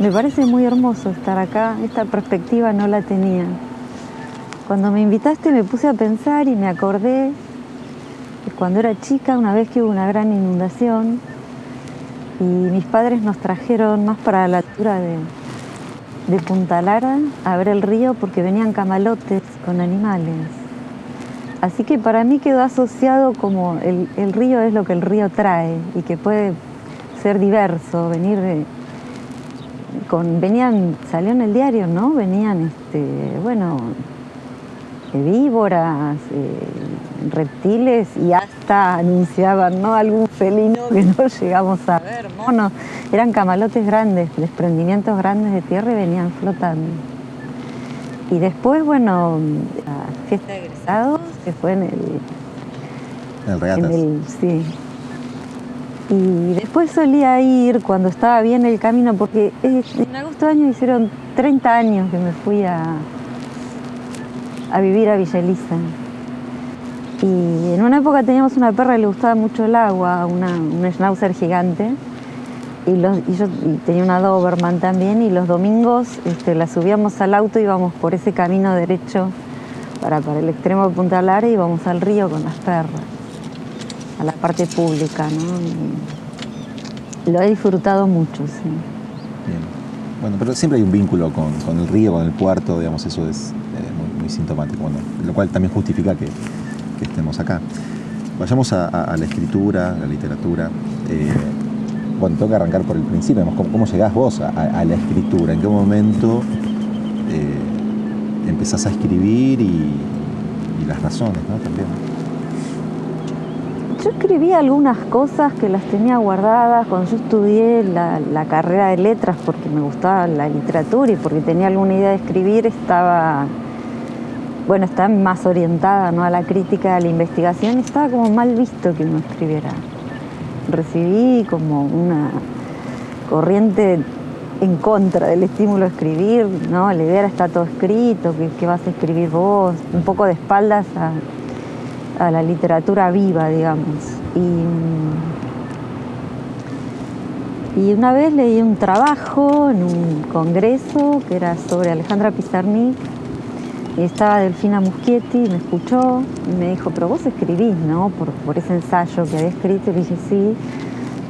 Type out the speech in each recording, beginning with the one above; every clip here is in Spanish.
Me parece muy hermoso estar acá, esta perspectiva no la tenía. Cuando me invitaste me puse a pensar y me acordé de cuando era chica, una vez que hubo una gran inundación y mis padres nos trajeron más para la altura de Punta Lara a ver el río porque venían camalotes con animales. Así que para mí quedó asociado como el río es lo que el río trae y que puede ser diverso, venir salió en el diario, ¿no? Venían, bueno, víboras, reptiles y hasta anunciaban, ¿no? Algún felino que no llegamos a ver, monos. Eran camalotes grandes, desprendimientos grandes de tierra y venían flotando. Y después, bueno, la fiesta de egresados, que fue En Regatas. sí. Y después solía ir cuando estaba bien el camino, porque en agosto de año hicieron 30 años que me fui a vivir a Villa Elisa. Y en una época teníamos una perra que le gustaba mucho el agua, un schnauzer gigante. Y yo tenía una Doberman también, y los domingos la subíamos al auto y íbamos por ese camino derecho para el extremo de Punta Lara y íbamos al río con las perras, a la parte pública, ¿no? Y lo he disfrutado mucho, sí. Bien. Bueno, pero siempre hay un vínculo con el río, con el puerto, digamos, eso es muy sintomático, bueno, lo cual también justifica que estemos acá. Vayamos a la escritura, a la literatura. Bueno, tengo que arrancar por el principio, digamos, ¿cómo llegás vos a la escritura? ¿En qué momento empezás a escribir y las razones, ¿no? También. Yo escribí algunas cosas que las tenía guardadas cuando yo estudié la carrera de letras, porque me gustaba la literatura y porque tenía alguna idea de escribir. Estaba más orientada, ¿no?, a la crítica, a la investigación. Estaba como mal visto que uno escribiera. Recibí como una corriente en contra del estímulo a escribir, ¿no? La idea era: está todo escrito, ¿qué vas a escribir vos? Un poco de espaldas a la literatura viva, digamos. Y una vez leí un trabajo en un congreso que era sobre Alejandra Pizarnik, y estaba Delfina Muschietti, me escuchó y me dijo: pero vos escribís, ¿no?, por ese ensayo que había escrito. Y dije: sí.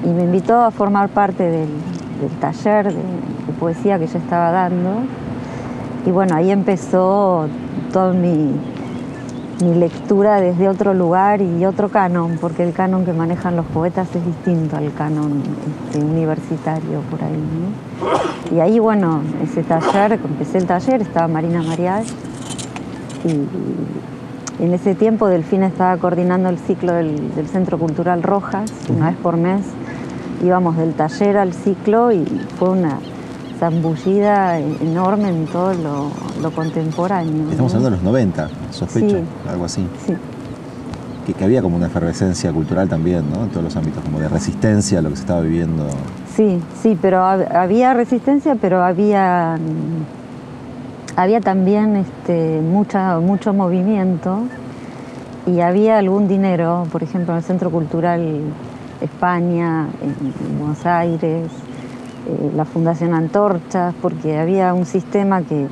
Y me invitó a formar parte del taller de poesía que yo estaba dando. Y bueno, ahí empezó toda mi lectura desde otro lugar y otro canon, porque el canon que manejan los poetas es distinto al canon universitario por ahí, ¿no? Y ahí, bueno, empecé el taller, estaba Marina Mariach, y en ese tiempo Delfina estaba coordinando el ciclo del Centro Cultural Rojas. Una vez por mes íbamos del taller al ciclo y fue una zambullida enorme en todo lo contemporáneo. Estamos hablando de los 90, sospecho, sí, algo así. Sí. Que había como una efervescencia cultural también, ¿no? En todos los ámbitos, como de resistencia a lo que se estaba viviendo. Sí, pero había resistencia, pero había también mucho movimiento, y había algún dinero, por ejemplo, en el Centro Cultural España, en Buenos Aires, la Fundación Antorchas, porque había un sistema que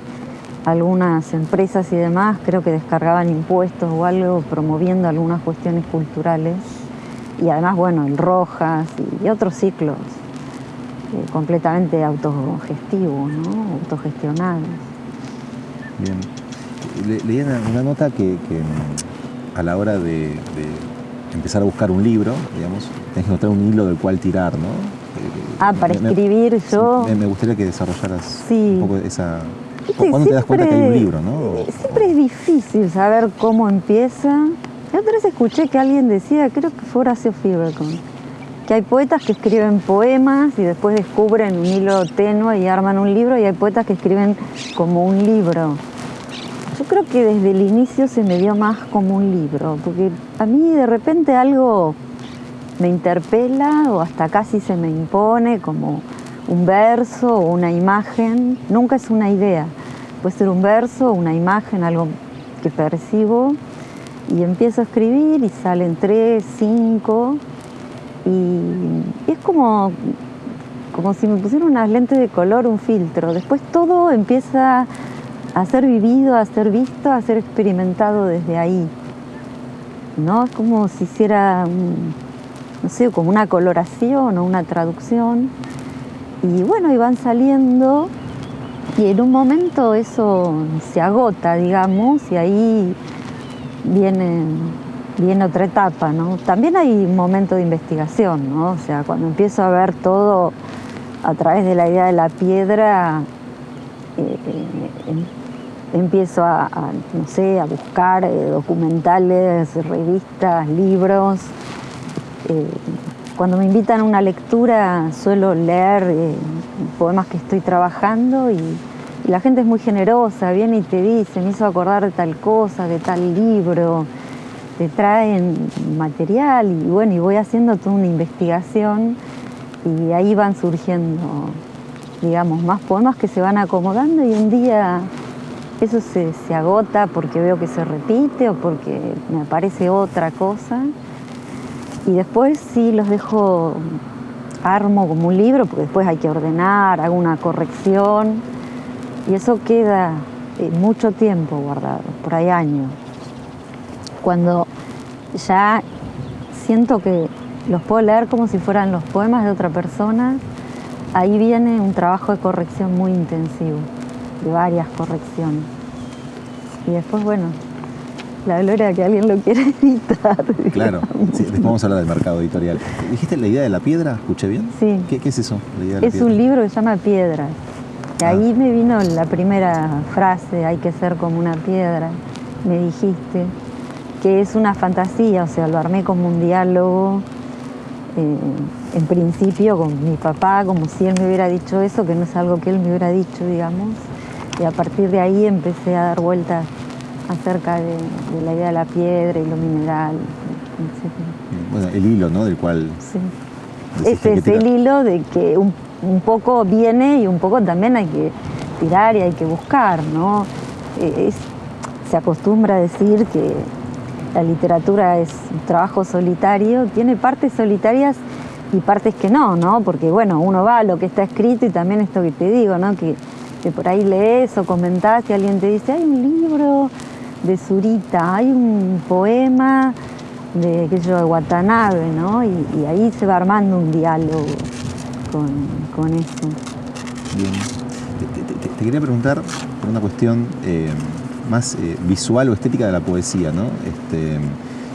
algunas empresas y demás creo que descargaban impuestos o algo promoviendo algunas cuestiones culturales, y además, bueno, el Rojas y otros ciclos completamente autogestivos, ¿no?, autogestionados. Bien. Leí una nota que a la hora de empezar a buscar un libro, digamos, tenés que encontrar un hilo del cual tirar, ¿no? Para escribir yo... Me gustaría que desarrollaras sí. un poco esa... ¿Cuándo te das cuenta que hay un libro, no? Siempre es difícil saber cómo empieza. La otra vez escuché que alguien decía, creo que fue Horacio Fibercon, que hay poetas que escriben poemas y después descubren un hilo tenue y arman un libro, y hay poetas que escriben como un libro. Yo creo que desde el inicio se me dio más como un libro, porque a mí de repente algo me interpela o hasta casi se me impone, como un verso o una imagen. Nunca es una idea, puede ser un verso, una imagen, algo que percibo, y empiezo a escribir y salen 3, 5, y es como como si me pusieran unas lentes de color, un filtro. Después todo empieza a ser vivido, a ser visto, a ser experimentado desde ahí, ¿no? Es como si hiciera, no sé, como una coloración o una traducción. Y bueno, y van saliendo, y en un momento eso se agota, digamos, y ahí viene otra etapa, ¿no? También hay un momento de investigación, ¿no? O sea, cuando empiezo a ver todo a través de la idea de la piedra, empiezo no sé, a buscar documentales, revistas, libros. Cuando me invitan a una lectura suelo leer poemas que estoy trabajando y la gente es muy generosa, viene y te dice, me hizo acordar de tal cosa, de tal libro, te traen material y bueno, y voy haciendo toda una investigación y ahí van surgiendo, digamos, más poemas que se van acomodando y un día eso se agota porque veo que se repite o porque me aparece otra cosa. Y después sí los dejo, armo como un libro, porque después hay que ordenar, hago una corrección. Y eso queda mucho tiempo guardado, por ahí años. Cuando ya siento que los puedo leer como si fueran los poemas de otra persona, ahí viene un trabajo de corrección muy intensivo, de varias correcciones. Y después, bueno, la gloria de que alguien lo quiere editar. Claro, sí, después vamos a hablar del mercado editorial. ¿Dijiste la idea de la piedra? ¿Escuché bien? Sí. ¿Qué es eso? La idea de la es piedra. un libro que se llama Piedras. Y ahí me vino la primera frase, hay que ser como una piedra, me dijiste, que es una fantasía, o sea, lo armé como un diálogo, en principio con mi papá, como si él me hubiera dicho eso, que no es algo que él me hubiera dicho, digamos. Y a partir de ahí empecé a dar vueltas acerca de la idea de la piedra y lo mineral, etc. Bueno, el hilo, ¿no? Del cual... Sí. Ese es el hilo de que un poco viene y un poco también hay que tirar y hay que buscar, ¿no? Se acostumbra a decir que la literatura es un trabajo solitario, tiene partes solitarias y partes que no, ¿no? Porque, bueno, uno va a lo que está escrito y también esto que te digo, ¿no? Que por ahí lees o comentás y alguien te dice, hay un libro de Zurita, hay un poema de Watanabe, ¿no? Y ahí se va armando un diálogo con eso. Bien. Te quería preguntar por una cuestión más visual o estética de la poesía, ¿no?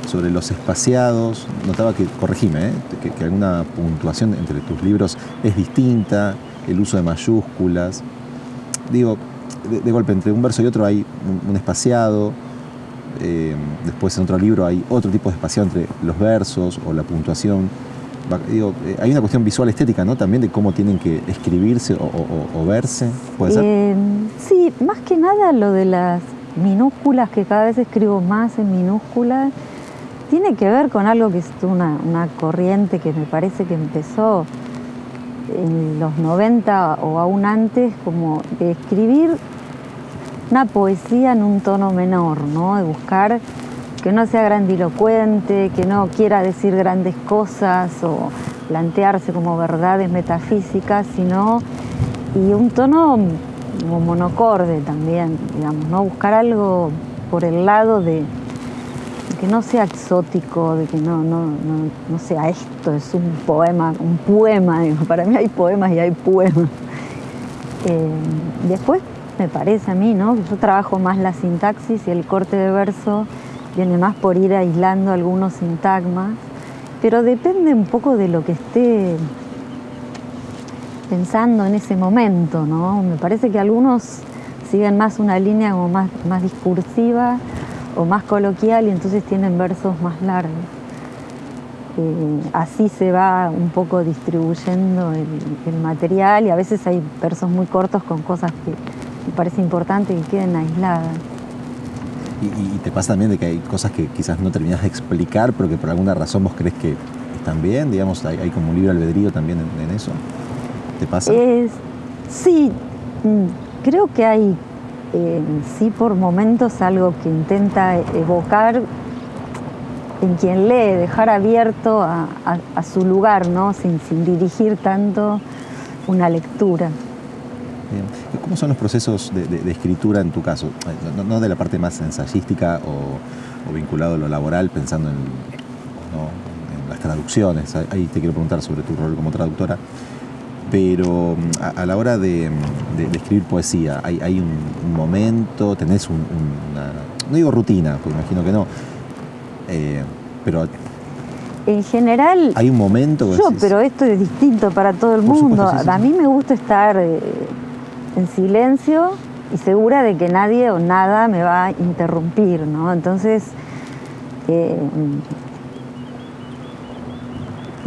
Sobre los espaciados. Notaba que, corregime, que alguna puntuación entre tus libros es distinta, el uso de mayúsculas. Digo, de golpe, entre un verso y otro hay un espaciado. Después en otro libro hay otro tipo de espaciado entre los versos o la puntuación. Digo, hay una cuestión visual estética, ¿no? También de cómo tienen que escribirse o verse, ¿puede ser? Sí, más que nada lo de las minúsculas, que cada vez escribo más en minúsculas, tiene que ver con algo que es una corriente que me parece que empezó en los 90 o aún antes, como de escribir una poesía en un tono menor, ¿no? De buscar que no sea grandilocuente, que no quiera decir grandes cosas o plantearse como verdades metafísicas, sino y un tono como monocorde también, digamos, ¿no? Buscar algo por el lado de que no sea exótico, de que no sea esto, es un poema, digo, para mí hay poemas y hay poemas. Después me parece a mí, ¿no? Que yo trabajo más la sintaxis y el corte de verso viene más por ir aislando algunos sintagmas, pero depende un poco de lo que esté pensando en ese momento, ¿no? Me parece que algunos siguen más una línea como más discursiva o más coloquial y entonces tienen versos más largos. Así se va un poco distribuyendo el material y a veces hay versos muy cortos con cosas que me parece importante que queden aisladas. ¿Y te pasa también de que hay cosas que quizás no terminás de explicar, pero que por alguna razón vos crees que están bien? Digamos, hay como un libre albedrío también en eso. ¿Te pasa? Sí, creo que hay, sí, por momentos algo que intenta evocar en quien lee, dejar abierto a su lugar, ¿no? Sin dirigir tanto una lectura. Bien. ¿Cómo son los procesos de escritura en tu caso? No de la parte más ensayística o vinculado a lo laboral, pensando en las traducciones. Ahí te quiero preguntar sobre tu rol como traductora. Pero a la hora de escribir poesía, ¿hay un momento, tenés una, no digo rutina, porque imagino que no, pero en general, hay un momento. Pero esto es distinto para todo el mundo. Supuesto, sí. A mí me gusta estar en silencio y segura de que nadie o nada me va a interrumpir, ¿no? Entonces,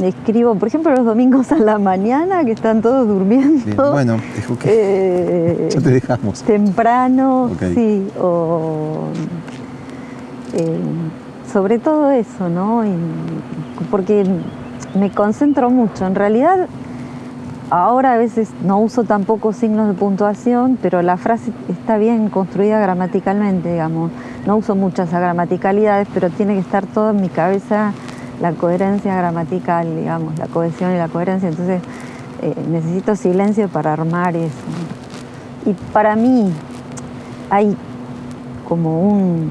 escribo, por ejemplo, los domingos a la mañana, que están todos durmiendo. Bien, bueno, ya te dejamos. Temprano, okay. Sí, o sobre todo eso, ¿no? Porque me concentro mucho. En realidad, ahora a veces no uso tampoco signos de puntuación, pero la frase está bien construida gramaticalmente, digamos. No uso muchas agramaticalidades, pero tiene que estar todo en mi cabeza, la coherencia gramatical, digamos, la cohesión y la coherencia. Entonces, necesito silencio para armar eso. Y para mí hay como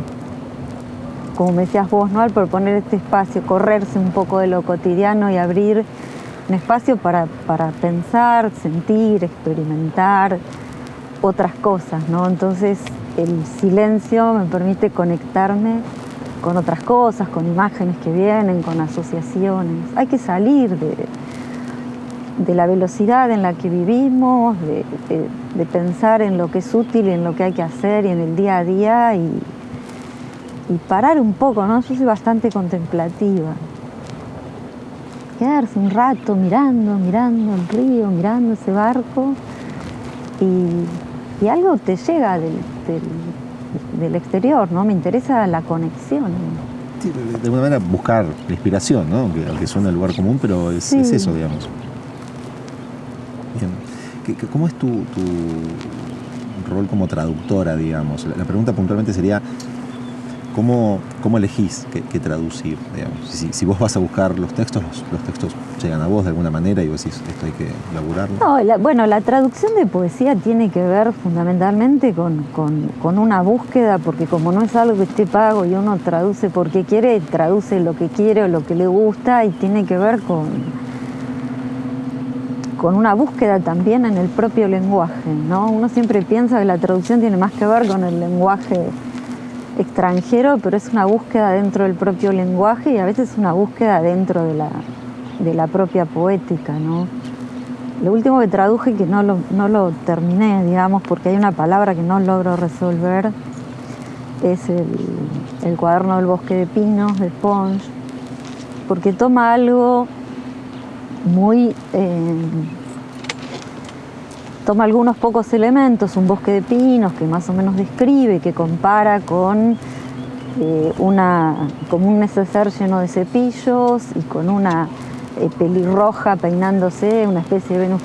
me decías vos, ¿no? Al proponer este espacio, correrse un poco de lo cotidiano y abrir un espacio para pensar, sentir, experimentar otras cosas, ¿no? Entonces el silencio me permite conectarme con otras cosas, con imágenes que vienen, con asociaciones. Hay que salir de la velocidad en la que vivimos, de pensar en lo que es útil y en lo que hay que hacer y en el día a día y parar un poco, ¿no? Yo soy bastante contemplativa. Quedarse un rato mirando el río, mirando ese barco y algo te llega del exterior, ¿no? Me interesa la conexión. Sí, de alguna manera buscar la inspiración, ¿no? Aunque suena el lugar común, pero es eso, digamos. Bien. ¿Cómo es tu rol como traductora, digamos? La pregunta puntualmente sería, ¿cómo elegís qué traducir, digamos? Si vos vas a buscar los textos llegan a vos de alguna manera y vos decís, esto hay que elaborarlo. No, la traducción de poesía tiene que ver fundamentalmente con una búsqueda, porque como no es algo que esté pago y uno traduce porque quiere, traduce lo que quiere o lo que le gusta, y tiene que ver con una búsqueda también en el propio lenguaje, ¿no? Uno siempre piensa que la traducción tiene más que ver con el lenguaje extranjero, pero es una búsqueda dentro del propio lenguaje y a veces una búsqueda dentro de la propia poética, ¿no? Lo último que traduje, que no lo terminé, digamos, porque hay una palabra que no logro resolver, es el cuaderno del bosque de pinos de Pons, porque toma algo muy... toma algunos pocos elementos, un bosque de pinos que más o menos describe, que compara con como un neceser lleno de cepillos y con una pelirroja peinándose, una especie de Venus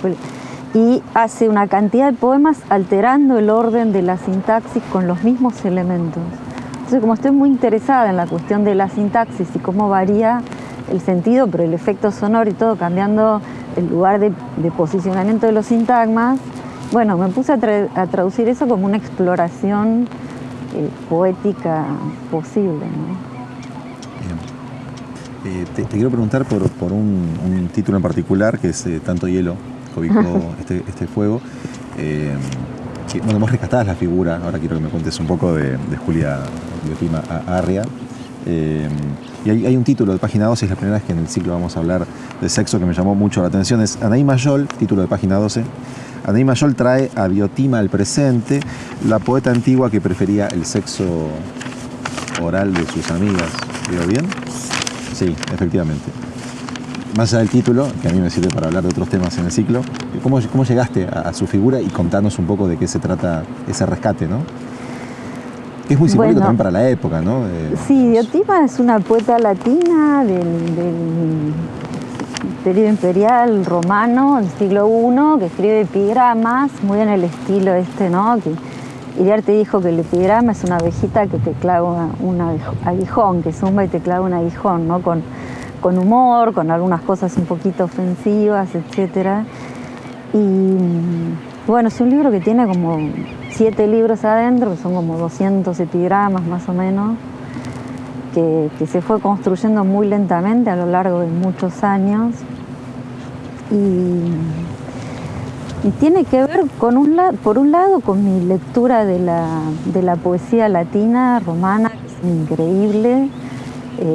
y hace una cantidad de poemas alterando el orden de la sintaxis con los mismos elementos. Entonces, como estoy muy interesada en la cuestión de la sintaxis y cómo varía el sentido, pero el efecto sonoro y todo, cambiando el lugar de posicionamiento de los sintagmas, bueno, me puse a traducir eso como una exploración poética posible, ¿no? Te quiero preguntar por un título en particular, que es Tanto hielo cobijó este fuego. Que, bueno, vos rescatabas la figura, ahora quiero que me cuentes un poco de Julia Diotima Arria. Y hay un título de página 12, es la primera vez que en el ciclo vamos a hablar de sexo, que me llamó mucho la atención, es Anaí Mayol, título de página 12. Anaí Mayol trae a Diotima al presente, la poeta antigua que prefería el sexo oral de sus amigas. ¿Digo bien? Sí, efectivamente. Más allá del título, que a mí me sirve para hablar de otros temas en el ciclo, ¿cómo llegaste a su figura y contanos un poco de qué se trata ese rescate, ¿no? Que es muy simbólico también para la época, ¿no? Sí, Diotima es una poeta latina del periodo imperial romano, del siglo I, que escribe epigramas, muy en el estilo ¿no? Que Iriarte dijo que el epigrama es una abejita que te clava un aguijón, que zumba y te clava un aguijón, ¿no? Con humor, con algunas cosas un poquito ofensivas, etc. Y bueno, es un libro que tiene como 7 libros adentro, que son como 200 epigramas más o menos, que se fue construyendo muy lentamente a lo largo de muchos años. Y tiene que ver por un lado con mi lectura de la poesía latina, romana, que es increíble,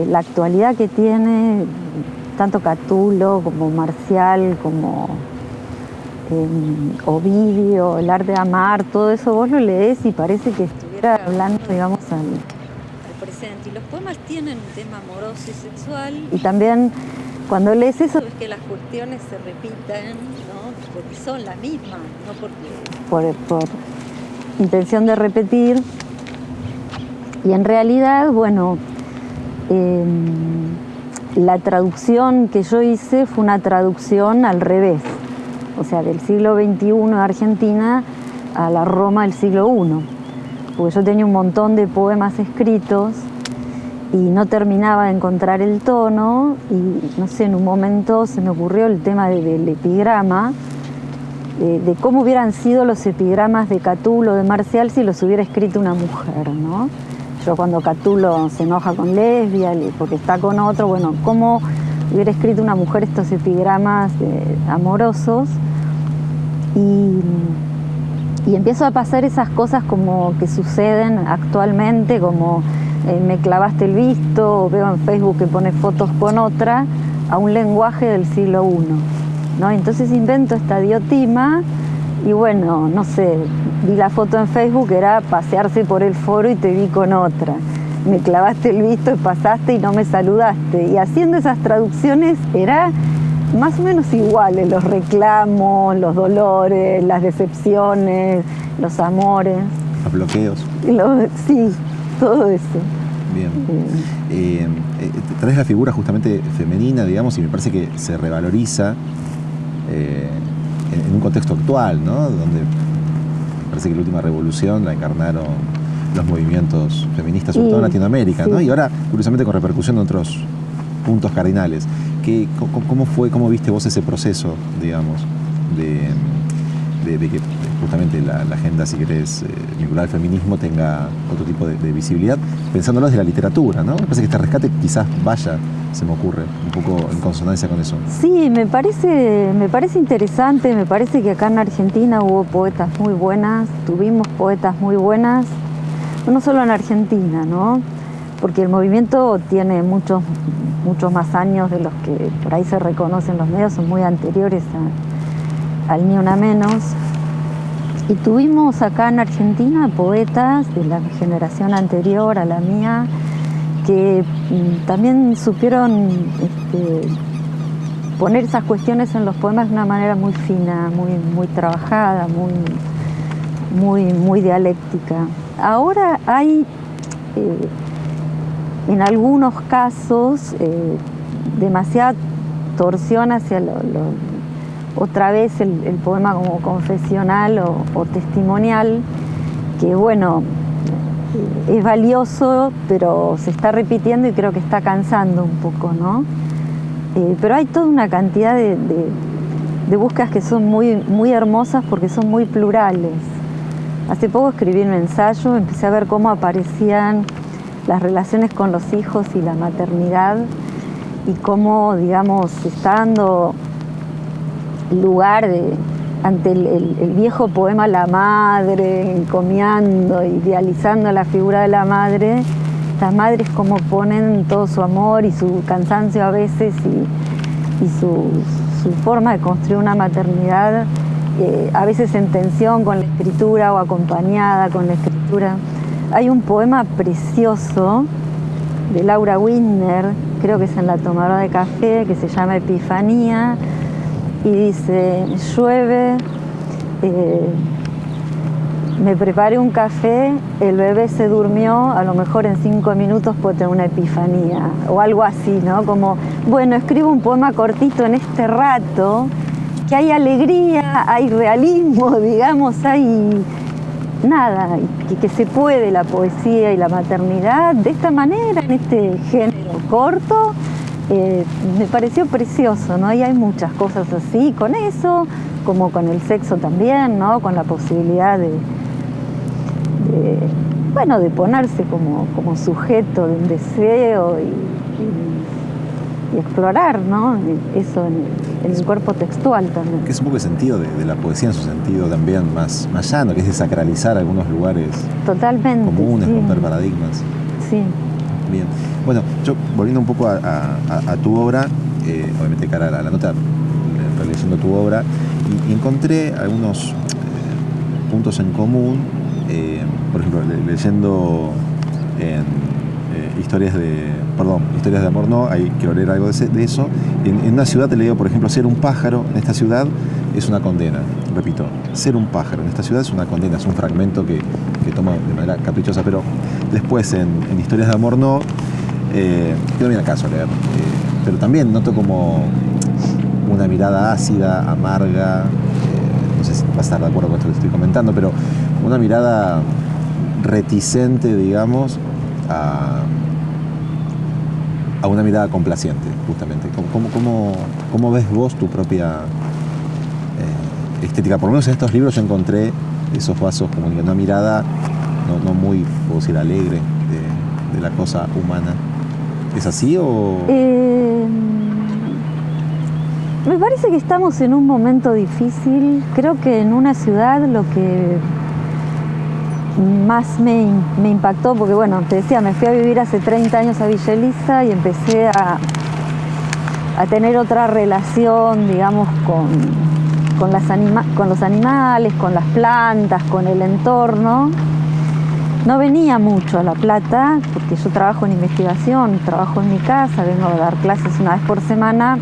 la actualidad que tiene, tanto Catulo como Marcial, como Ovidio, el arte de amar, todo eso vos lo lees y parece que estuviera hablando, digamos, al presente. Y los poemas tienen un tema amoroso y sexual. Y también cuando lees eso ves que las cuestiones se repiten, ¿no? Porque son las mismas, no porque por intención de repetir. Y en realidad, bueno, la traducción que yo hice fue una traducción al revés. O sea, del siglo XXI de Argentina a la Roma del siglo I. Porque yo tenía un montón de poemas escritos y no terminaba de encontrar el tono y, no sé, en un momento se me ocurrió el tema del epigrama, de cómo hubieran sido los epigramas de Catulo, de Marcial, si los hubiera escrito una mujer, ¿no? Yo cuando Catulo se enoja con Lesbia porque está con otro, bueno, cómo hubiera escrito una mujer estos epigramas amorosos. Y empiezo a pasar esas cosas como que suceden actualmente, como me clavaste el visto, o veo en Facebook que pone fotos con otra, a un lenguaje del siglo I, ¿no? Entonces invento esta diotima y bueno, no sé, vi la foto en Facebook, era pasearse por el foro y te vi con otra. Me clavaste el visto y pasaste y no me saludaste. Y haciendo esas traducciones era más o menos iguales, los reclamos, los dolores, las decepciones, los amores. Los bloqueos. Sí, todo eso. Bien. Traes la figura justamente femenina, digamos, y me parece que se revaloriza en un contexto actual, ¿no? Donde parece que la última revolución la encarnaron los movimientos feministas, sobre todo en Latinoamérica, sí, ¿no? Y ahora, curiosamente, con repercusión en otros puntos cardinales. ¿Cómo viste vos ese proceso, digamos, de que justamente la agenda, si querés, vinculada al feminismo tenga otro tipo de visibilidad, pensándolo desde la literatura, ¿no? Me parece que este rescate quizás vaya, se me ocurre, un poco en consonancia con eso. Sí, me parece interesante, me parece que acá en Argentina hubo poetas muy buenas, tuvimos poetas muy buenas, no solo en Argentina, ¿no? Porque el movimiento tiene muchos más años de los que por ahí se reconocen los medios, son muy anteriores al Ni Una Menos. Y tuvimos acá en Argentina poetas de la generación anterior a la mía que también supieron poner esas cuestiones en los poemas de una manera muy fina, muy trabajada, muy dialéctica. Ahora hay en algunos casos demasiada torsión hacia otra vez el poema como confesional o testimonial, que bueno, es valioso, pero se está repitiendo y creo que está cansando un poco, ¿no? Pero hay toda una cantidad de búsquedas que son muy hermosas porque son muy plurales. Hace poco escribí un ensayo, empecé a ver cómo aparecían las relaciones con los hijos y la maternidad y cómo, digamos, se está dando lugar ante el viejo poema La Madre, encomiando, idealizando la figura de la madre. Estas madres como ponen todo su amor y su cansancio a veces y su forma de construir una maternidad, a veces en tensión con la escritura o acompañada con la escritura. Hay un poema precioso de Laura Wintner, creo que es en La Tomadora de Café, que se llama Epifanía, y dice: llueve, me preparé un café, el bebé se durmió, a lo mejor en 5 minutos puedo tener una epifanía, o algo así, ¿no? Como, bueno, escribo un poema cortito en este rato, que hay alegría, hay realismo, digamos, hay nada, y que se puede la poesía y la maternidad de esta manera, en este género corto, Me pareció precioso, ¿no? Y hay muchas cosas así, con eso, como con el sexo también, ¿no? Con la posibilidad bueno, de ponerse como sujeto de un deseo y explorar, ¿no? Eso en el cuerpo textual también. Que es un poco el sentido de la poesía en su sentido también más llano, que es desacralizar algunos lugares totalmente, comunes, sí. romper paradigmas. Sí. Bien. Bueno, yo volviendo un poco a tu obra, obviamente cara a la nota, leyendo tu obra, y encontré algunos puntos en común, por ejemplo, leyendo historias de amor, no, ahí quiero leer algo de eso. En una ciudad te leo, por ejemplo, ser un pájaro en esta ciudad es una condena. Repito, ser un pájaro en esta ciudad es una condena, es un fragmento que toma de manera caprichosa, pero después en historias de amor no, que no viene al caso leer, pero también noto como una mirada ácida, amarga, no sé si vas a estar de acuerdo con esto que estoy comentando, pero una mirada reticente, digamos, a una mirada complaciente, justamente. ¿Cómo ves vos tu propia estética? Por lo menos en estos libros yo encontré esos vasos como una mirada no muy, puedo decir, alegre de la cosa humana. ¿Es así o...? Me parece que estamos en un momento difícil. Creo que en una ciudad lo que más me impactó, porque bueno, te decía, me fui a vivir hace 30 años a Villa Elisa y empecé a tener otra relación, digamos, con los animales, con las plantas, con el entorno. No venía mucho a La Plata, porque yo trabajo en investigación, trabajo en mi casa, vengo a dar clases una vez por semana.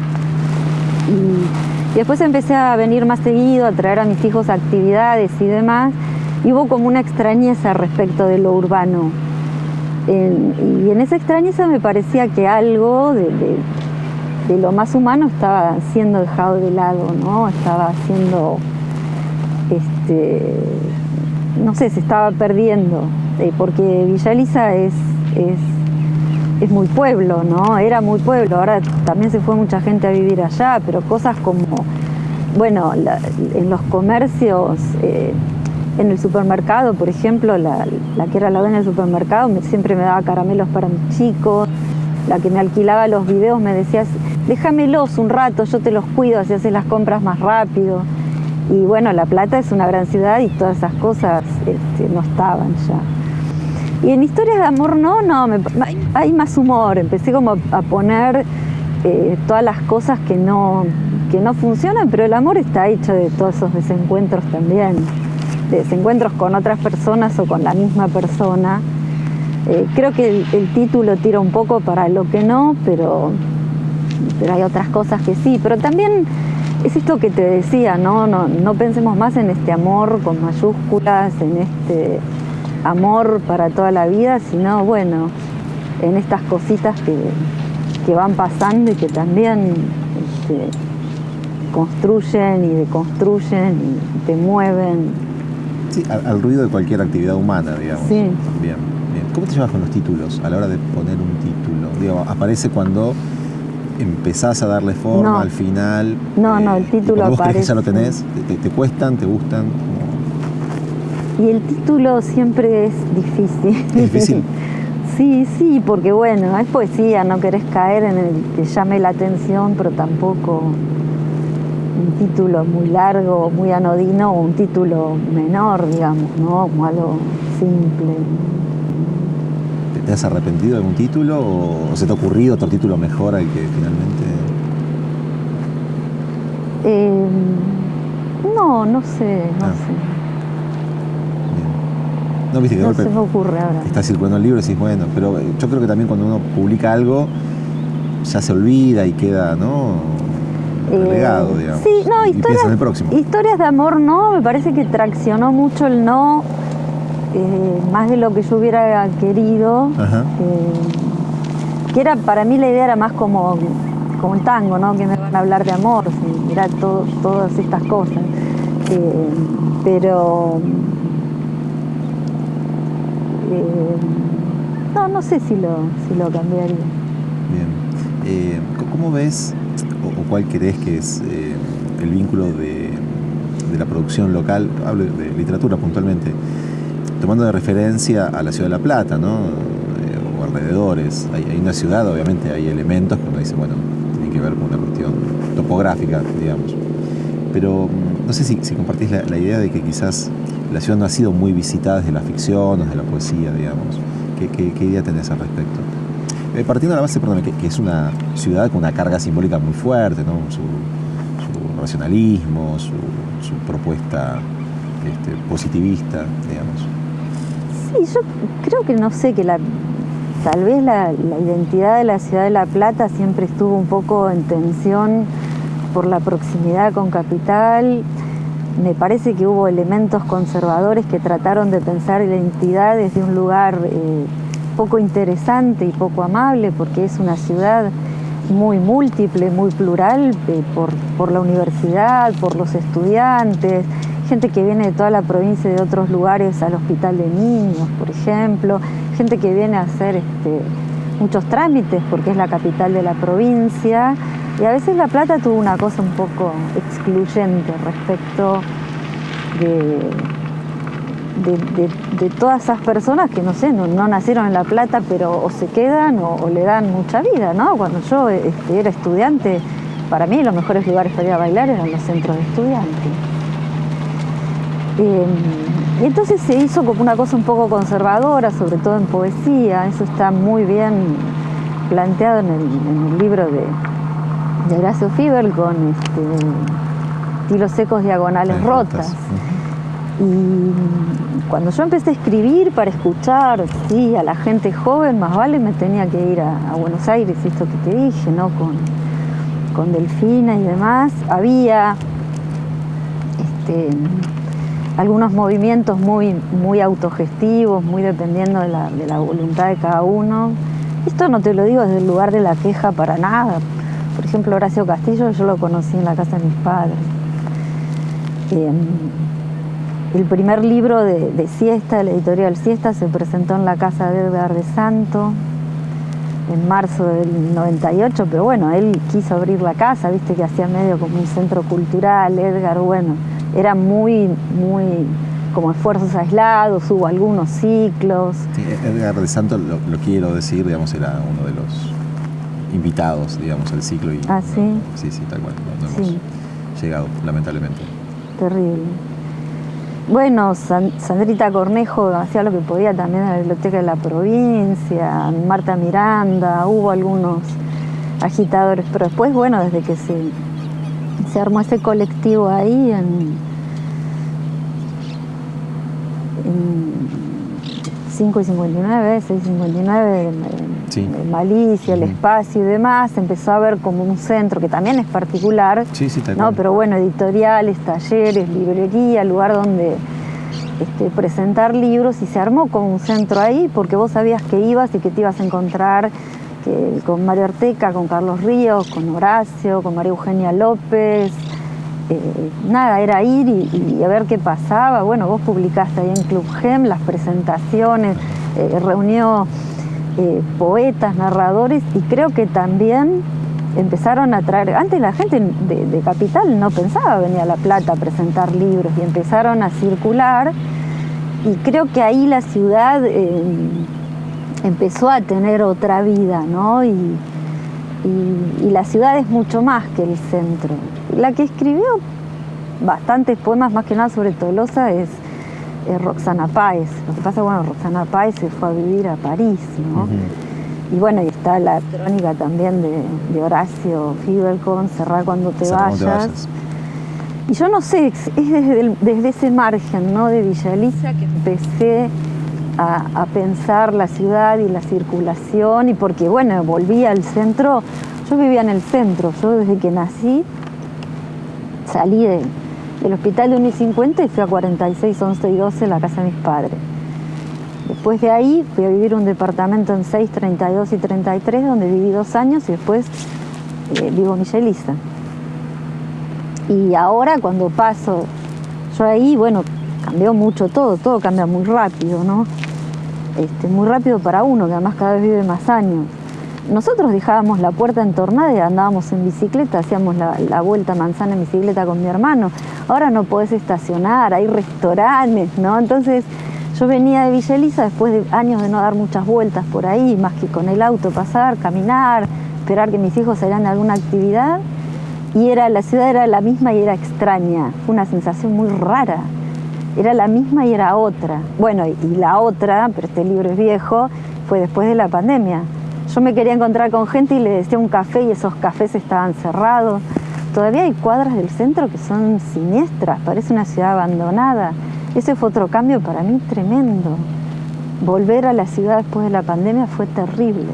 Y después empecé a venir más seguido, a traer a mis hijos a actividades y demás. Y hubo como una extrañeza respecto de lo urbano. Y en esa extrañeza me parecía que algo de lo más humano estaba siendo dejado de lado, ¿no? Estaba siendo, no sé, se estaba perdiendo. Porque Villa Elisa es muy pueblo, ¿no? Era muy pueblo. Ahora también se fue mucha gente a vivir allá, pero cosas como, bueno, en los comercios... En el supermercado, por ejemplo, la que era la dueña del supermercado siempre me daba caramelos para mis chicos. La que me alquilaba los videos me decía, déjamelos un rato, yo te los cuido, así haces las compras más rápido. Y bueno, La Plata es una gran ciudad y todas esas cosas no estaban ya. Y en historias de amor no, hay más humor. Empecé como a poner todas las cosas que no funcionan, pero el amor está hecho de todos esos desencuentros también. De desencuentros con otras personas o con la misma persona. Creo que el título tira un poco para lo que no, pero hay otras cosas que sí. Pero también es esto que te decía, no pensemos más en este amor con mayúsculas, en este amor para toda la vida, sino bueno, en estas cositas que van pasando y que también construyen y deconstruyen y te mueven. Sí, al ruido de cualquier actividad humana, digamos. Sí. Bien. ¿Cómo te llevas con los títulos a la hora de poner un título? Digo, ¿aparece cuando empezás a darle forma al final? No, el título ¿Vos aparece. crees que ya lo tenés? ¿Te cuestan? ¿Te gustan? Y el título siempre es difícil. ¿Es difícil? Sí, porque bueno, es poesía, no querés caer en el que llame la atención, pero tampoco un título muy largo, muy anodino, o un título menor, digamos, ¿no? Como algo simple. ¿Te has arrepentido de algún título o se te ha ocurrido otro título mejor al que finalmente...? No sé. Bien. No, viste que no golpe se me ocurre ahora. estás circulando el libro y decís, bueno, pero yo creo que también cuando uno publica algo ya se olvida y queda, ¿no?, relegado, digamos. Sí, no, y piensa en el próximo. Historias de amor no, me parece que traccionó mucho el no, más de lo que yo hubiera querido. Que era, para mí la idea era más como el tango, ¿no? Que me van a hablar de amor, sí, mirá todas estas cosas. Pero no sé si lo cambiaría. Bien. ¿Cómo ves o cuál crees que es el vínculo de la producción local, hablo de literatura puntualmente, tomando de referencia a la ciudad de La Plata, ¿no? O alrededores? Hay una ciudad, obviamente hay elementos que uno dice, bueno, tienen que ver con una cuestión topográfica, digamos. Pero no sé si compartís la idea de que quizás la ciudad no ha sido muy visitada desde la ficción o desde la poesía, digamos. ¿Qué idea tenés al respecto? Partiendo de la base, perdón, que es una ciudad con una carga simbólica muy fuerte, ¿no? Su racionalismo, su propuesta positivista, digamos. Sí, yo creo que no sé, que tal vez la identidad de la ciudad de La Plata siempre estuvo un poco en tensión por la proximidad con Capital. Me parece que hubo elementos conservadores que trataron de pensar la identidad desde un lugar poco interesante y poco amable, porque es una ciudad muy múltiple, muy plural, por la universidad, por los estudiantes, gente que viene de toda la provincia y de otros lugares al hospital de niños, por ejemplo, gente que viene a hacer muchos trámites porque es la capital de la provincia, y a veces La Plata tuvo una cosa un poco excluyente respecto de todas esas personas que, no sé, no nacieron en La Plata, pero o se quedan o le dan mucha vida, ¿no? Cuando yo era estudiante, para mí los mejores lugares para ir a bailar eran los centros de estudiantes. Y entonces se hizo como una cosa un poco conservadora, sobre todo en poesía. Eso está muy bien planteado en el libro de Horacio Fiber, con Tilos secos, diagonales rotas. Y cuando yo empecé a escribir para escuchar, sí, a la gente joven, más vale me tenía que ir a Buenos Aires, esto que te dije, ¿no? Con Delfina y demás. Había algunos movimientos muy autogestivos, muy dependiendo de la voluntad de cada uno. Esto no te lo digo desde el lugar de la queja para nada. Por ejemplo, Horacio Castillo yo lo conocí en la casa de mis padres. El primer libro de Siesta, de la editorial Siesta, se presentó en la casa de Edgar de Santo en marzo del 98, pero bueno, él quiso abrir la casa, viste que hacía medio como un centro cultural. Edgar, bueno, era muy como esfuerzos aislados, hubo algunos ciclos. Sí, Edgar de Santo, lo quiero decir, digamos, era uno de los invitados, digamos, al ciclo. Y ¿Ah, sí? Sí, tal cual, no hemos llegado, lamentablemente. Terrible. Bueno, Sandrita Cornejo hacía lo que podía también en la Biblioteca de la Provincia, Marta Miranda, hubo algunos agitadores, pero después, bueno, desde que se armó ese colectivo ahí en 5 y 59, 6 y 59, Malicia, el espacio y demás, empezó a ver como un centro que también es particular, ¿no? Pero bueno, editoriales, talleres, librería, lugar donde presentar libros, y se armó como un centro ahí porque vos sabías que ibas y que te ibas a encontrar con Mario Arteca, con Carlos Ríos, con Horacio, con María Eugenia López. Nada, era ir y a ver qué pasaba. Bueno, vos publicaste ahí en Club Gem las presentaciones, reunió poetas, narradores, y creo que también empezaron a traer, antes la gente de Capital no pensaba venir a La Plata a presentar libros, y empezaron a circular, y creo que ahí la ciudad empezó a tener otra vida, ¿no? Y la ciudad es mucho más que el centro. La que escribió bastantes poemas, más que nada sobre Tolosa, es Roxana Páez. Lo que pasa, bueno, Roxana Páez se fue a vivir a París, ¿no? Y bueno, y está la crónica también de Horacio Fiber con Cerrar cuando te vayas. Y yo no sé, es desde ese margen, ¿no?, de Villa Elisa que empecé a pensar la ciudad y la circulación, y porque, bueno, volví al centro. Yo vivía en el centro, yo desde que nací salí del hospital de 1 y 50 y fui a 46, 11 y 12, la casa de mis padres. Después de ahí fui a vivir un departamento en 6, 32 y 33, donde viví 2 años, y después vivo en Villa Elisa. Y ahora cuando paso yo ahí, bueno, cambió mucho todo cambia muy rápido, ¿no? Muy rápido para uno, que además cada vez vive más años. nosotros dejábamos la puerta entornada y andábamos en bicicleta, hacíamos la vuelta a Manzana en bicicleta con mi hermano. Ahora no podés estacionar, hay restaurantes, ¿no? Entonces yo venía de Villa Elisa después de años de no dar muchas vueltas por ahí, más que con el auto pasar, caminar, esperar que mis hijos salieran a alguna actividad. Y la ciudad era la misma y era extraña, fue una sensación muy rara. Era la misma y era otra. Bueno, y la otra, pero este libro es viejo, fue después de la pandemia. Yo me quería encontrar con gente y le decía un café y esos cafés estaban cerrados. Todavía hay cuadras del centro que son siniestras, parece una ciudad abandonada. Ese fue otro cambio para mí tremendo. Volver a la ciudad después de la pandemia fue terrible.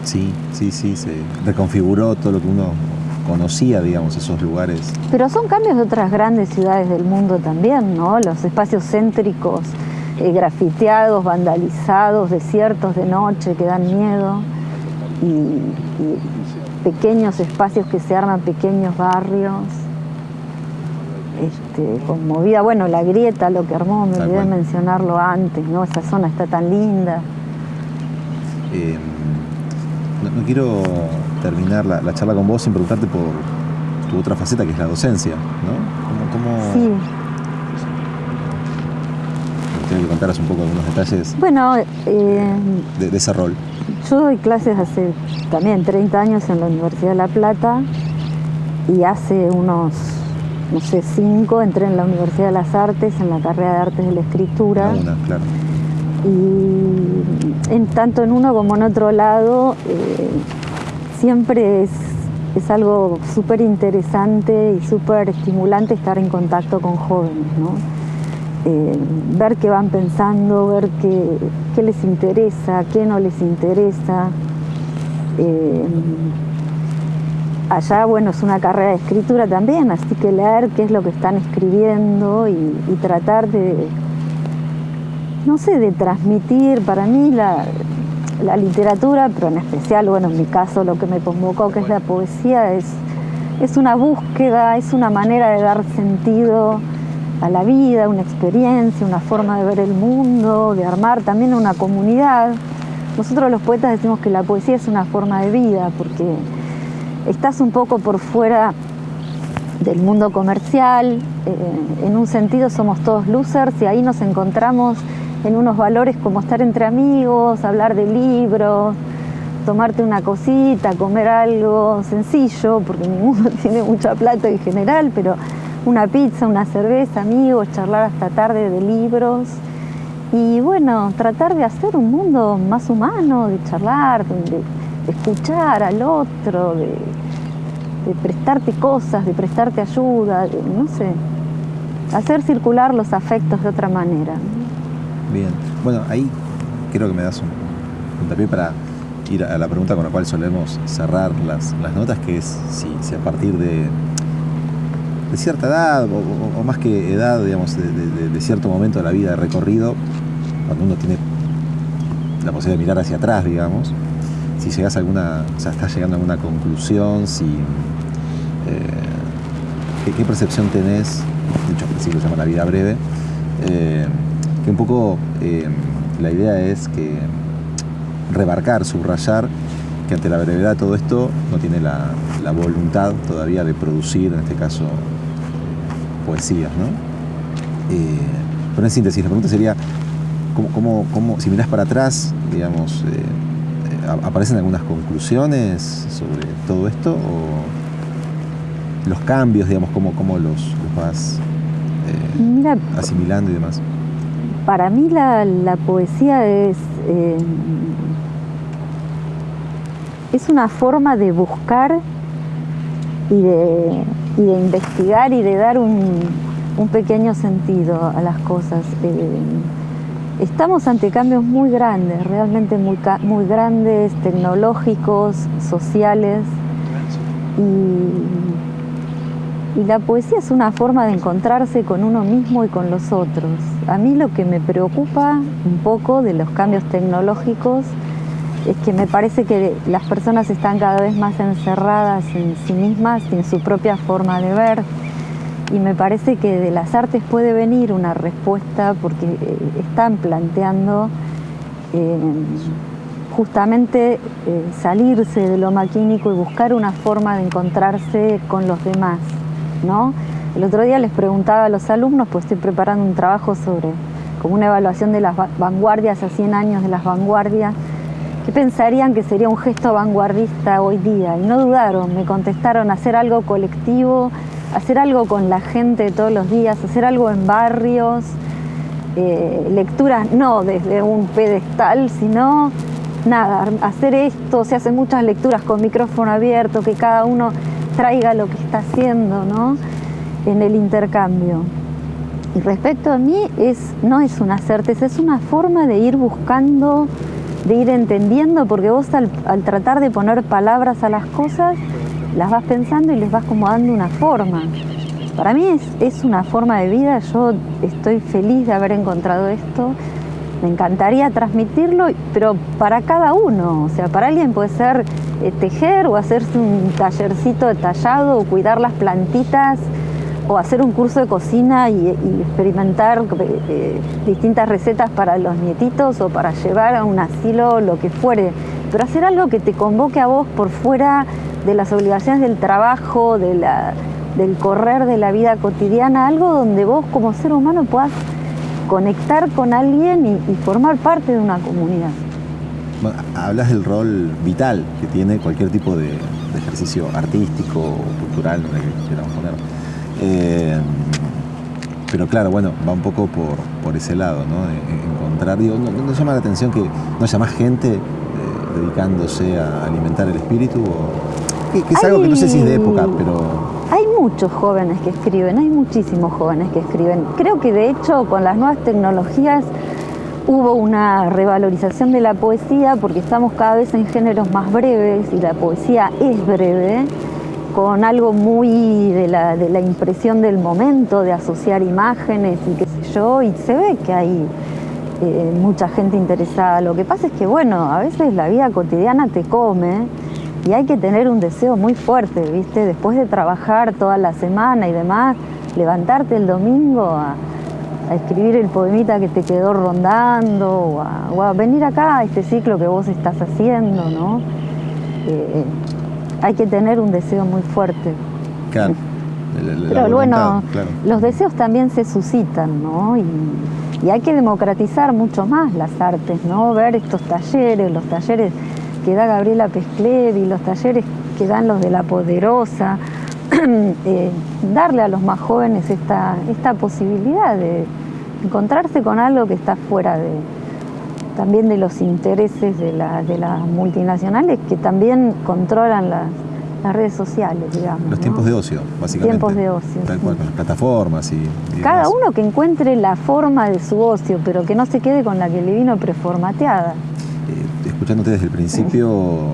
Sí, se reconfiguró todo lo que uno conocía, digamos, esos lugares. Pero son cambios de otras grandes ciudades del mundo también, ¿no? Los espacios céntricos, grafiteados, vandalizados, desiertos de noche que dan miedo. Y pequeños espacios que se arman, pequeños barrios, conmovida. Bueno, La Grieta, lo que armó, me olvidé de mencionarlo antes, ¿no? Esa zona está tan linda. No quiero terminar la charla con vos sin preguntarte por tu otra faceta, que es la docencia, ¿no? ¿Cómo... Sí. Me gustaría que contaras un poco algunos detalles, bueno, de ese rol. Yo doy clases hace también 30 años en la Universidad de La Plata y hace unos, no sé, 5 entré en la Universidad de las Artes, en la carrera de Artes de la Escritura. Claro. Y tanto en uno como en otro lado, siempre es algo súper interesante y súper estimulante estar en contacto con jóvenes, ¿no? Ver qué van pensando, ver qué les interesa, qué no les interesa. Allá, bueno, es una carrera de escritura también, así que leer qué es lo que están escribiendo y tratar de, no sé, de transmitir. Para mí la literatura, pero en especial, bueno, en mi caso lo que me convocó, que es la poesía, es una búsqueda, es una manera de dar sentido a la vida, una experiencia, una forma de ver el mundo, de armar también una comunidad. Nosotros los poetas decimos que la poesía es una forma de vida, porque estás un poco por fuera del mundo comercial, en un sentido somos todos losers y ahí nos encontramos en unos valores como estar entre amigos, hablar de libros, tomarte una cosita, comer algo sencillo, porque ninguno tiene mucha plata en general, pero una pizza, una cerveza, amigos, charlar hasta tarde de libros y bueno, tratar de hacer un mundo más humano, de charlar, de escuchar al otro, de prestarte cosas, de prestarte ayuda, no sé, hacer circular los afectos de otra manera. Bien, bueno, ahí creo que me das un puntapié para ir a la pregunta con la cual solemos cerrar las notas, que es si a partir de cierta edad, o más que edad, digamos, de cierto momento de la vida de recorrido, cuando uno tiene la posibilidad de mirar hacia atrás, digamos, si llegas a alguna, o sea, estás llegando a alguna conclusión, ¿qué percepción tenés? De hecho, al principio se llama La vida breve, que un poco la idea es que remarcar, subrayar que ante la brevedad de todo esto no tiene la voluntad todavía de producir, en este caso, poesías, ¿no? Pero en síntesis, la pregunta sería, ¿cómo si mirás para atrás, digamos, aparecen algunas conclusiones sobre todo esto? ¿O los cambios, digamos, cómo los vas Mira, asimilando y demás? Para mí la poesía es una forma de buscar y de investigar y de dar un pequeño sentido a las cosas. Estamos ante cambios muy grandes, realmente muy grandes, tecnológicos, sociales, y la poesía es una forma de encontrarse con uno mismo y con los otros. A mí lo que me preocupa un poco de los cambios tecnológicos es que me parece que las personas están cada vez más encerradas en sí mismas y en su propia forma de ver. Y me parece que de las artes puede venir una respuesta porque están planteando justamente salirse de lo maquínico y buscar una forma de encontrarse con los demás, ¿no? El otro día les preguntaba a los alumnos, pues estoy preparando un trabajo sobre como una evaluación de las vanguardias, a 100 años de las vanguardias, ¿qué pensarían que sería un gesto vanguardista hoy día? Y no dudaron, me contestaron: hacer algo colectivo, hacer algo con la gente todos los días, hacer algo en barrios, lecturas no desde un pedestal, sino nada, hacer esto. Se hacen muchas lecturas con micrófono abierto, que cada uno traiga lo que está haciendo, ¿no?, en el intercambio. Y respecto a mí, no es una certeza, es una forma de ir buscando, de ir entendiendo, porque vos al tratar de poner palabras a las cosas, las vas pensando y les vas como dando una forma. Para mí es una forma de vida. Yo estoy feliz de haber encontrado esto. Me encantaría transmitirlo, pero para cada uno. O sea, para alguien puede ser tejer o hacerse un tallercito de tallado o cuidar las plantitas o hacer un curso de cocina y experimentar distintas recetas para los nietitos o para llevar a un asilo, lo que fuere. Pero hacer algo que te convoque a vos por fuera de las obligaciones del trabajo, del correr de la vida cotidiana, algo donde vos como ser humano puedas conectar con alguien y formar parte de una comunidad. Bueno, hablas del rol vital que tiene cualquier tipo de ejercicio artístico o cultural, no le queramos poner. Pero claro, bueno, va un poco por ese lado, ¿no? Encontrar, digo, ¿no llama la atención que no haya más gente dedicándose a alimentar el espíritu? Que es algo que no sé si es de época, pero... Hay muchos jóvenes que escriben, hay muchísimos jóvenes que escriben. Creo que de hecho con las nuevas tecnologías hubo una revalorización de la poesía, porque estamos cada vez en géneros más breves y la poesía es breve, con algo muy de la impresión del momento, de asociar imágenes y qué sé yo, y se ve que hay mucha gente interesada. Lo que pasa es que, bueno, a veces la vida cotidiana te come y hay que tener un deseo muy fuerte, ¿viste? Después de trabajar toda la semana y demás, levantarte el domingo a escribir el poemita que te quedó rondando o a venir acá a este ciclo que vos estás haciendo, ¿no? Hay que tener un deseo muy fuerte. Claro. Pero bueno, claro, los deseos también se suscitan, ¿no? Y hay que democratizar mucho más las artes, ¿no? Ver estos talleres, los talleres que da Gabriela Pesclevi, los talleres que dan los de La Poderosa, darle a los más jóvenes esta posibilidad de encontrarse con algo que está fuera también de los intereses de las multinacionales que también controlan las redes sociales, digamos. Los tiempos de ocio, básicamente. Tiempos de ocio. Tal cual, con las plataformas y cada demás. uno que encuentre la forma de su ocio, pero que no se quede con la que le vino preformateada. Escuchándote desde el principio,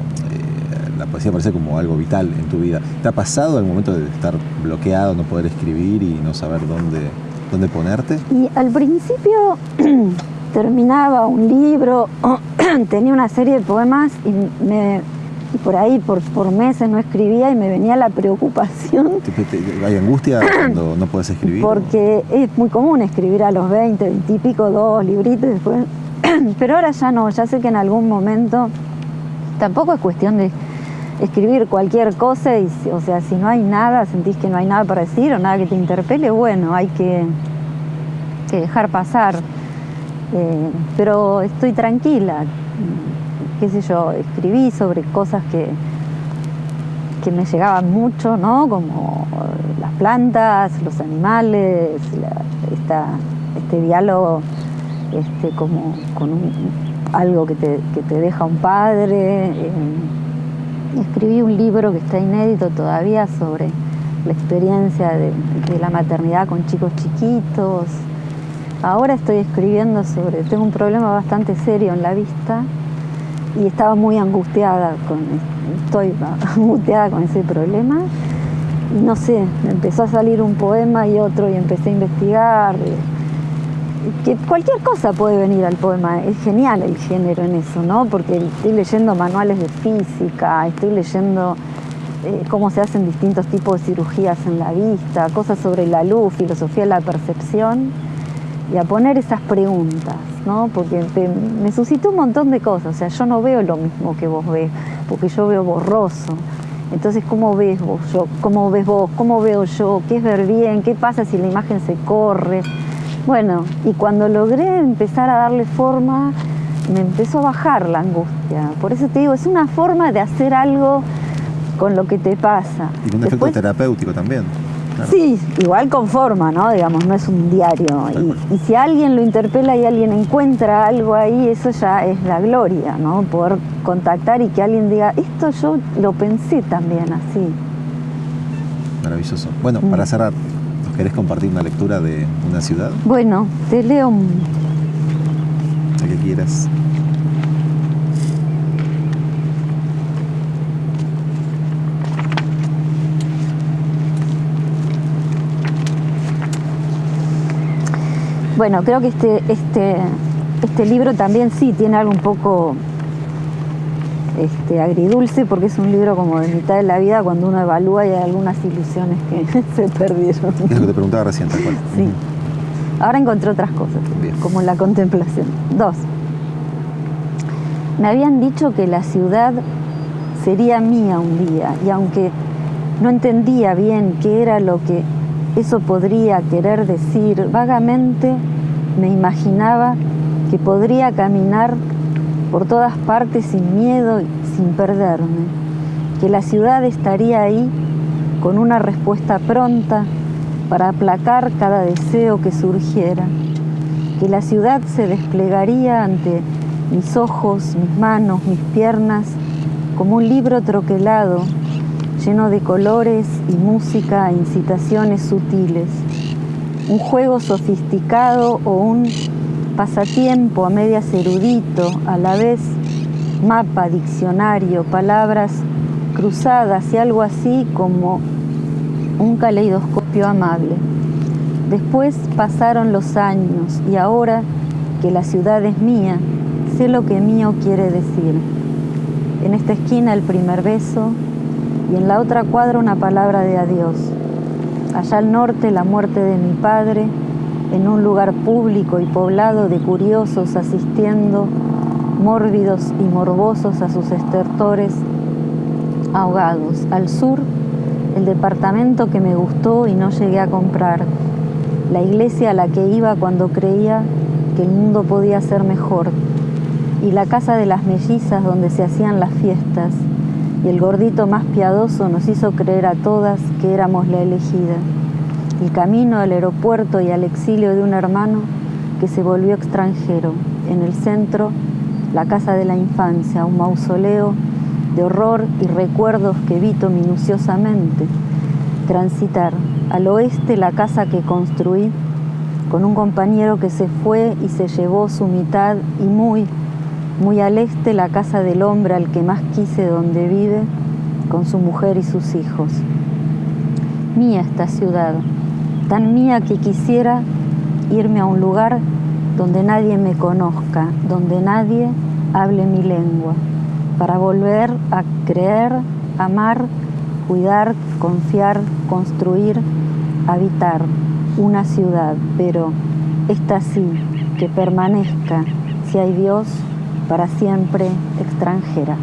la poesía parece como algo vital en tu vida. ¿Te ha pasado el momento de estar bloqueado, no poder escribir y no saber dónde ponerte? Y al principio terminaba un libro, tenía una serie de poemas y por ahí por meses no escribía y me venía la preocupación. ¿Hay angustia cuando no puedes escribir? Porque es muy común escribir a los 20 y pico, 2 libritos y después... Pero ahora ya no, ya sé que en algún momento tampoco es cuestión de escribir cualquier cosa, o sea, si no hay nada, sentís que no hay nada para decir o nada que te interpele, bueno, hay que dejar pasar. Pero estoy tranquila, qué sé yo, escribí sobre cosas que me llegaban mucho, ¿no? Como las plantas, los animales, este diálogo como con algo que te deja un padre. Escribí un libro que está inédito todavía sobre la experiencia de la maternidad con chicos chiquitos. Ahora estoy escribiendo tengo un problema bastante serio en la vista y estaba muy angustiada estoy angustiada con ese problema. Y no sé, me empezó a salir un poema y otro y empecé a investigar. Que cualquier cosa puede venir al poema, es genial el género en eso, ¿no? Porque estoy leyendo manuales de física, estoy leyendo cómo se hacen distintos tipos de cirugías en la vista, cosas sobre la luz, filosofía de la percepción, y a poner esas preguntas. ¿no? Porque me suscitó un montón de cosas. O sea, yo no veo lo mismo que vos ves, porque yo veo borroso. Entonces, ¿cómo ves vos? ¿Cómo ves vos? ¿Cómo veo yo? ¿Qué es ver bien? ¿Qué pasa si la imagen se corre? Bueno, y cuando logré empezar a darle forma, me empezó a bajar la angustia. Por eso te digo, es una forma de hacer algo con lo que te pasa. Y con un efecto terapéutico también. Claro. Sí, igual con forma, ¿no? Digamos, no es un diario. Y si alguien lo interpela y alguien encuentra algo ahí, eso ya es la gloria, ¿no? Poder contactar y que alguien diga, esto yo lo pensé también así. Maravilloso. Bueno, para cerrar, ¿nos querés compartir una lectura de una ciudad? Bueno, te leo La que quieras. Bueno, creo que este libro también sí tiene algo un poco agridulce, porque es un libro como de mitad de la vida cuando uno evalúa y hay algunas ilusiones que se perdieron. Es lo que te preguntaba recién, tal cual. Sí. Ahora encontré otras cosas, como la contemplación. 2. Me habían dicho que la ciudad sería mía un día, y aunque no entendía bien qué era lo que eso podría querer decir, vagamente me imaginaba que podría caminar por todas partes sin miedo y sin perderme, que la ciudad estaría ahí con una respuesta pronta para aplacar cada deseo que surgiera, que la ciudad se desplegaría ante mis ojos, mis manos, mis piernas, como un libro troquelado, lleno de colores y música e incitaciones sutiles, un juego sofisticado o un pasatiempo a medias erudito, a la vez mapa, diccionario, palabras cruzadas y algo así como un caleidoscopio amable. Después pasaron los años y ahora que la ciudad es mía, sé lo que mío quiere decir. En esta esquina el primer beso y en la otra cuadra una palabra de adiós. Allá al norte la muerte de mi padre, en un lugar público y poblado de curiosos asistiendo, mórbidos y morbosos a sus estertores ahogados. Al sur, el departamento que me gustó y no llegué a comprar, la iglesia a la que iba cuando creía que el mundo podía ser mejor, y la casa de las mellizas donde se hacían las fiestas, y el gordito más piadoso nos hizo creer a todas que éramos la elegida. El camino al aeropuerto y al exilio de un hermano que se volvió extranjero. En el centro, la casa de la infancia, un mausoleo de horror y recuerdos que evito minuciosamente. Transitar. Al oeste, la casa que construí con un compañero que se fue y se llevó su mitad, y muy al este, la casa del hombre al que más quise, donde vive con su mujer y sus hijos. Mía esta ciudad, tan mía que quisiera irme a un lugar donde nadie me conozca, donde nadie hable mi lengua, para volver a creer, amar, cuidar, confiar, construir, habitar una ciudad, pero esta sí, que permanezca, si hay Dios, para siempre extranjera.